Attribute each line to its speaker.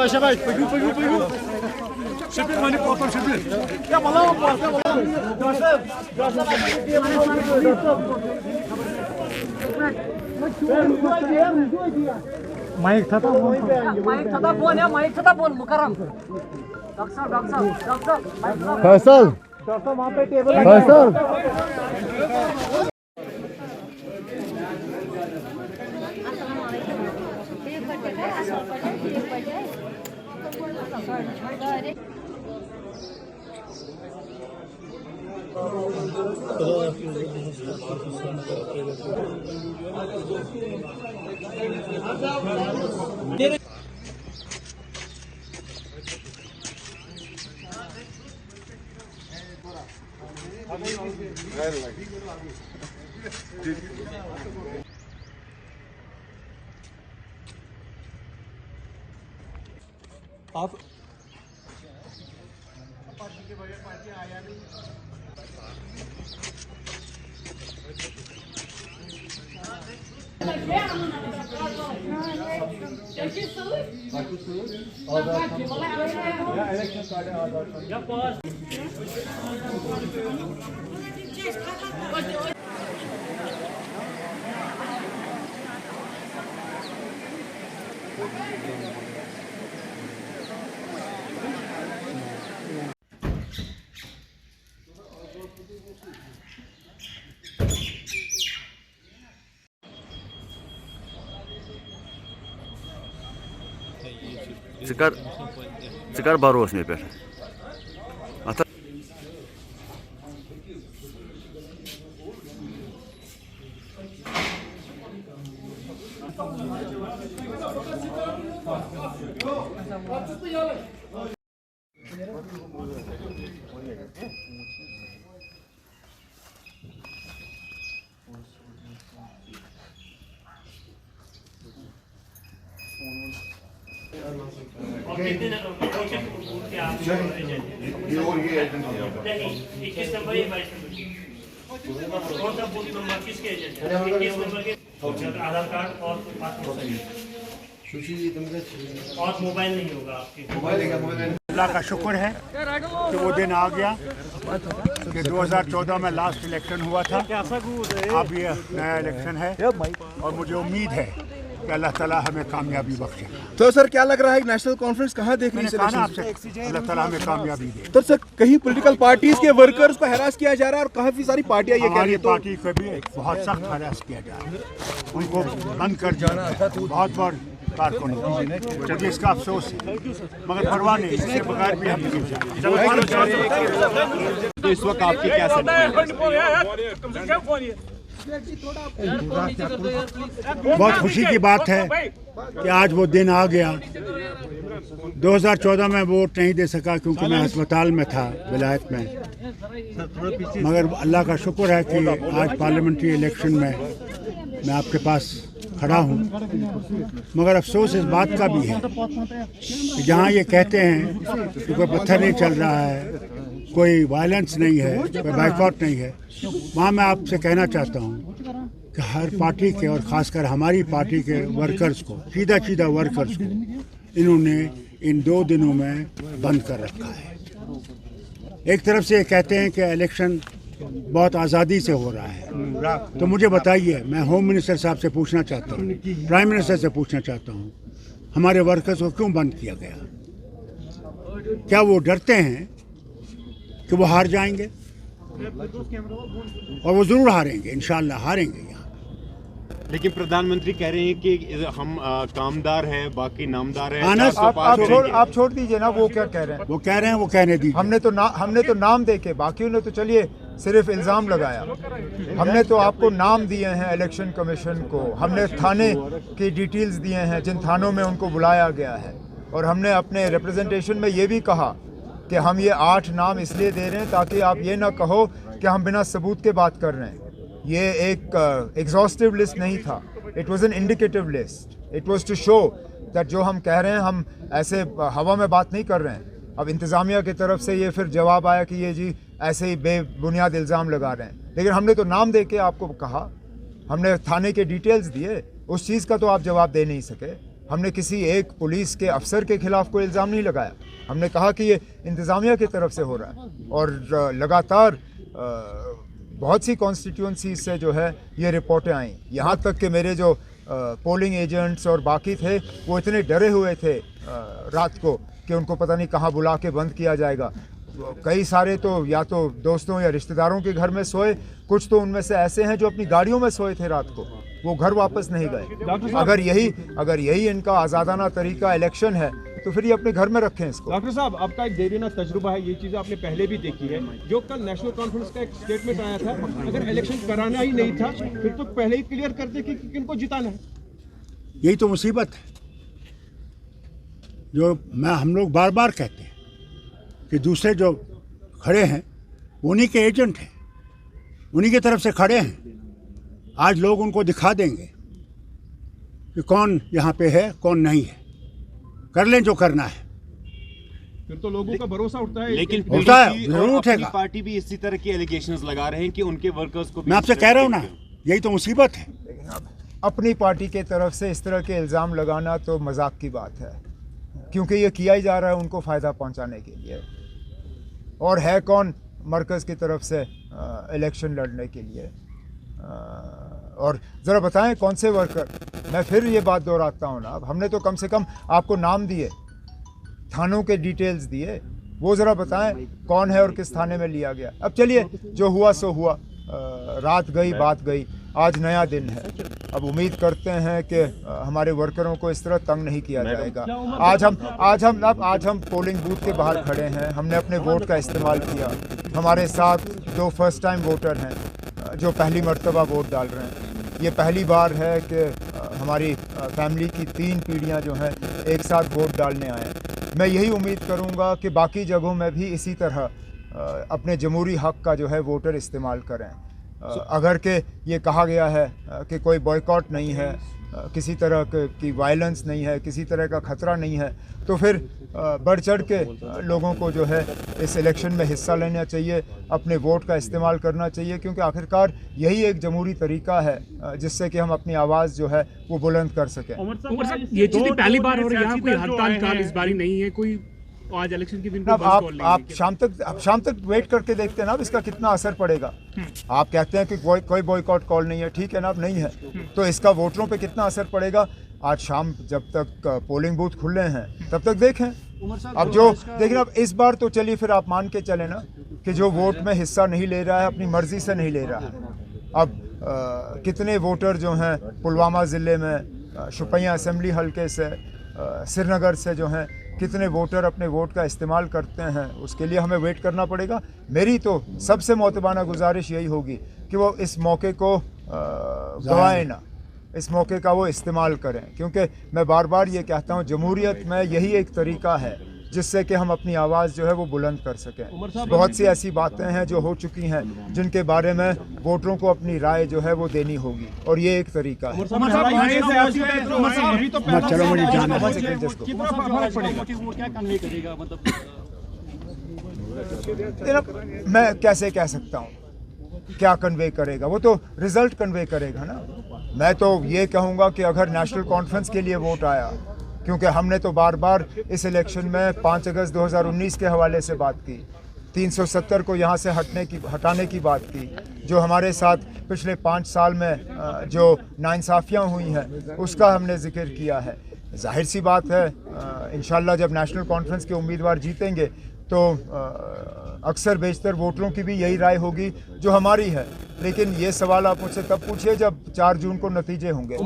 Speaker 1: Şabaş. Pegu. Şepir mani proper şepir. Ya balam. Mic था phone मुकरम doctor
Speaker 2: Faisal
Speaker 1: वहाँ पे table
Speaker 2: Faisal
Speaker 1: आप
Speaker 2: Çıkar baros ne per. Ata
Speaker 3: नहीं 21 number या 22 नंबर कौन सा बूथ नंबर किसके एजेंट है 21 नंबर के आधार कार्ड और पासपोर्ट और मोबाइल नहीं होगा आपके
Speaker 4: अल्लाह का शुक्र है कि वो दिन आ गया कि 2014 में लास्ट इलेक्शन हुआ था। अब ये नया इलेक्शन है और मुझे उम्मीद है कि अल्लाह ताला हमें कामयाबी बख्शे।
Speaker 5: तो सर क्या लग रहा है नेशनल कॉन्फ्रेंस कहाँ देख रही है
Speaker 4: आपसे अल्लाह ताला हमें कामयाबी दे।
Speaker 5: तो सर कहीं पॉलिटिकल पार्टीज के वर्कर्स को हरास किया जा रहा है और काफी सारी पार्टियां ये कह रही है तो
Speaker 4: पार्टी को भी बहुत सख्त हरास किया जा रहा है, उनको बंद कर दिया बहुत बार कारकुनों चलिए इसका अफसोस है मगर परवाह नहीं इसके बगैर भी हम
Speaker 5: तो इस वक्त आपकी क्या
Speaker 4: बहुत खुशी की बात है कि आज वो दिन आ गया। 2014 में वोट नहीं दे सका क्योंकि मैं अस्पताल में था विलायत में, मगर अल्लाह का शुक्र है कि आज पार्लियामेंट्री इलेक्शन में मैं आपके पास खड़ा हूँ। मगर अफसोस इस बात का भी है कि जहाँ ये कहते हैं कि कोई पत्थर नहीं चल रहा है, कोई वायलेंस नहीं है, कोई बाइकआउट नहीं है, वहाँ मैं आपसे कहना चाहता हूँ कि हर पार्टी के और ख़ासकर हमारी पार्टी के वर्कर्स को सीधा वर्कर्स को इन्होंने इन 2 दिनों में बंद कर रखा है। एक तरफ से ये कहते हैं कि इलेक्शन बहुत आज़ादी से हो रहा है, तो मुझे बताइए, मैं होम मिनिस्टर साहब से पूछना चाहता हूँ, प्राइम मिनिस्टर से पूछना चाहता हूँ, हमारे वर्कर्स को क्यों बंद किया गया? क्या वो डरते हैं कि वो हार जाएंगे? और वो ज़रूर हारेंगे, इंशाअल्लाह हारेंगे यहाँ।
Speaker 6: लेकिन प्रधानमंत्री कह रहे हैं कि हम कामदार हैं, बाकी नामदार हैं।
Speaker 1: आप छोड़ दीजिए ना, वो क्या कह रहे हैं?
Speaker 4: वो कह रहे हैं, वो कहने दीजिए।
Speaker 1: हमने तो नाम देके, बाकियों ने तो चलिए सिर्फ इल्ज़ाम लगाया। हमने तो आपको नाम दिए हैं इलेक्शन कमीशन को, हमने थाने की डिटेल्स दिए हैं जिन थानों में उनको बुलाया गया है, और हमने अपने रिप्रेजेंटेशन में ये भी कहा कि हम ये 8 नाम इसलिए दे रहे हैं ताकि आप ये ना कहो कि हम बिना सबूत के बात कर रहे हैं। ये एक एग्जॉस्टिव लिस्ट नहीं था, it was an indicative list, it was to show that जो हम कह रहे हैं हम ऐसे हवा में बात नहीं कर रहे हैं। अब इंतज़ामिया की तरफ से ये फिर जवाब आया कि ये जी ऐसे ही बेबुनियाद इल्ज़ाम लगा रहे हैं, लेकिन हमने तो नाम दे के आपको कहा हमने थाने के डिटेल्स दिए, उस चीज़ का तो आप जवाब दे नहीं सके। हमने किसी एक पुलिस के अफसर के खिलाफ कोई इल्ज़ाम नहीं लगाया। हमने कहा कि ये इंतज़ामिया की तरफ से हो रहा है और लगातार बहुत सी कॉन्स्टिट्यूंसी से जो है ये रिपोर्टें आई। यहाँ तक कि मेरे जो पोलिंग एजेंट्स और बाकी थे वो इतने डरे हुए थे रात को कि उनको पता नहीं कहाँ बुला के बंद किया जाएगा। कई सारे तो या तो दोस्तों या रिश्तेदारों के घर में सोए, कुछ तो उनमें से ऐसे हैं जो अपनी गाड़ियों में सोए थे रात को, वो घर वापस नहीं गए। अगर यही इनका आज़ादाना तरीका इलेक्शन है तो फिर ये अपने घर में रखें इसको।
Speaker 5: डॉक्टर साहब, आपका एक देरीना तजुर्बा है, ये चीज़ें आपने पहले भी देखी है। जो कल नेशनल कॉन्फ्रेंस का एक स्टेटमेंट आया था, अगर इलेक्शन कराना ही नहीं था फिर तो पहले ही क्लियर करते कि किनको जिताना है।
Speaker 4: यही तो मुसीबत है जो हम लोग बार बार कहते हैं कि दूसरे जो खड़े हैं उन्हीं के एजेंट हैं, उन्हीं की तरफ से खड़े हैं। आज लोग उनको दिखा देंगे कि कौन यहाँ पे है कौन नहीं है, कर लें जो करना है।
Speaker 5: फिर तो लोगों का भरोसा उठता है।
Speaker 6: लेकिन
Speaker 4: होता है,
Speaker 6: PDP
Speaker 4: जरूर
Speaker 6: और
Speaker 4: उठेगा।
Speaker 6: अपनी पार्टी भी इसी तरह के एलिगेशंस लगा रहे हैं कि उनके वर्कर्स को भी
Speaker 4: मैं आपसे कह रहा हूँ ना, यही तो मुसीबत है।
Speaker 1: लेकिन अब अपनी पार्टी के तरफ से इस तरह के इल्ज़ाम लगाना तो मजाक की बात है, क्योंकि ये किया ही जा रहा है उनको फ़ायदा पहुंचाने के लिए। और है कौन मरकज़ की तरफ से इलेक्शन लड़ने के लिए? और ज़रा बताएं कौन से वर्कर। मैं फिर ये बात दोहराता हूँ ना, अब हमने तो कम से कम आपको नाम दिए, थानों के डिटेल्स दिए, वो ज़रा बताएं कौन है और किस थाने में लिया गया। अब चलिए जो हुआ सो हुआ, रात गई बात गई, आज नया दिन है। अब उम्मीद करते हैं कि हमारे वर्करों को इस तरह तंग नहीं किया जाएगा। आज हम पोलिंग बूथ के बाहर खड़े हैं, हमने अपने वोट का इस्तेमाल किया। हमारे साथ 2 फर्स्ट टाइम वोटर हैं जो पहली मर्तबा वोट डाल रहे हैं। ये पहली बार है कि हमारी फैमिली की 3 पीढ़ियां जो हैं एक साथ वोट डालने आए। मैं यही उम्मीद करूंगा कि बाकी जगहों में भी इसी तरह अपने जमहूरी हक़ का जो है वोटर इस्तेमाल करें। अगर के ये कहा गया है कि कोई बॉयकॉट नहीं है, किसी तरह की वायलेंस नहीं है, किसी तरह का ख़तरा नहीं है, तो फिर बढ़ चढ़ के लोगों को जो है इस इलेक्शन में हिस्सा लेना चाहिए, अपने वोट का इस्तेमाल करना चाहिए, क्योंकि आखिरकार यही एक जमहूरी तरीका है जिससे कि हम अपनी आवाज़ जो है वो बुलंद कर सकें।
Speaker 7: उमर साहब, ये चीज़ पहली बार हो रही है, यहाँ कोई हड़ताल इस बारी नहीं है, कोई आज इलेक्शन के दिन
Speaker 1: अब आप शाम तक वेट करके देखते हैं ना, अब इसका कितना असर पड़ेगा। आप कहते हैं कि कोई बॉयकॉट कॉल नहीं है, ठीक है ना, अब नहीं है, तो इसका वोटरों पे कितना असर पड़ेगा। आज शाम जब तक पोलिंग बूथ खुले हैं तब तक देखें। अब जो लेकिन अब इस बार तो चलिए फिर आप मान के चले ना कि जो वोट में हिस्सा नहीं ले रहा है अपनी मर्जी से नहीं ले रहा है। अब कितने वोटर जो हैं पुलवामा ज़िले में, शुपियाँ असेंबली हल्के से, श्रीनगर से जो हैं, कितने वोटर अपने वोट का इस्तेमाल करते हैं, उसके लिए हमें वेट करना पड़ेगा। मेरी तो सबसे मोतबाना गुजारिश यही होगी कि वो इस मौके को गंवाएं ना, इस मौके का वो इस्तेमाल करें, क्योंकि मैं बार बार ये कहता हूँ जमहूरियत में यही एक तरीका है जिससे कि हम अपनी आवाज़ जो है वो बुलंद कर सकें। बहुत सी ऐसी बातें हैं जो हो चुकी हैं जिनके बारे में वोटरों को अपनी राय जो है वो देनी होगी, और ये एक तरीका है।
Speaker 4: चलो मुझे जाना है।
Speaker 1: मैं कैसे कह सकता हूँ क्या कन्वे करेगा, वो तो रिजल्ट कन्वे करेगा ना। मैं तो ये कहूँगा कि अगर नेशनल कॉन्फ्रेंस के लिए वोट आया, क्योंकि हमने तो बार बार इस इलेक्शन में 5 अगस्त 2019 के हवाले से बात की, 370 को यहाँ से हटाने की बात की, जो हमारे साथ पिछले 5 साल में जो नाइंसाफ़ियाँ हुई हैं उसका हमने जिक्र किया है। जाहिर सी बात है इंशाल्लाह जब नेशनल कॉन्फ्रेंस के उम्मीदवार जीतेंगे तो अक्सर बेशतर वोटरों की भी यही राय होगी जो हमारी है। लेकिन ये सवाल आप मुझसे तब पूछिए जब 4 जून को नतीजे होंगे।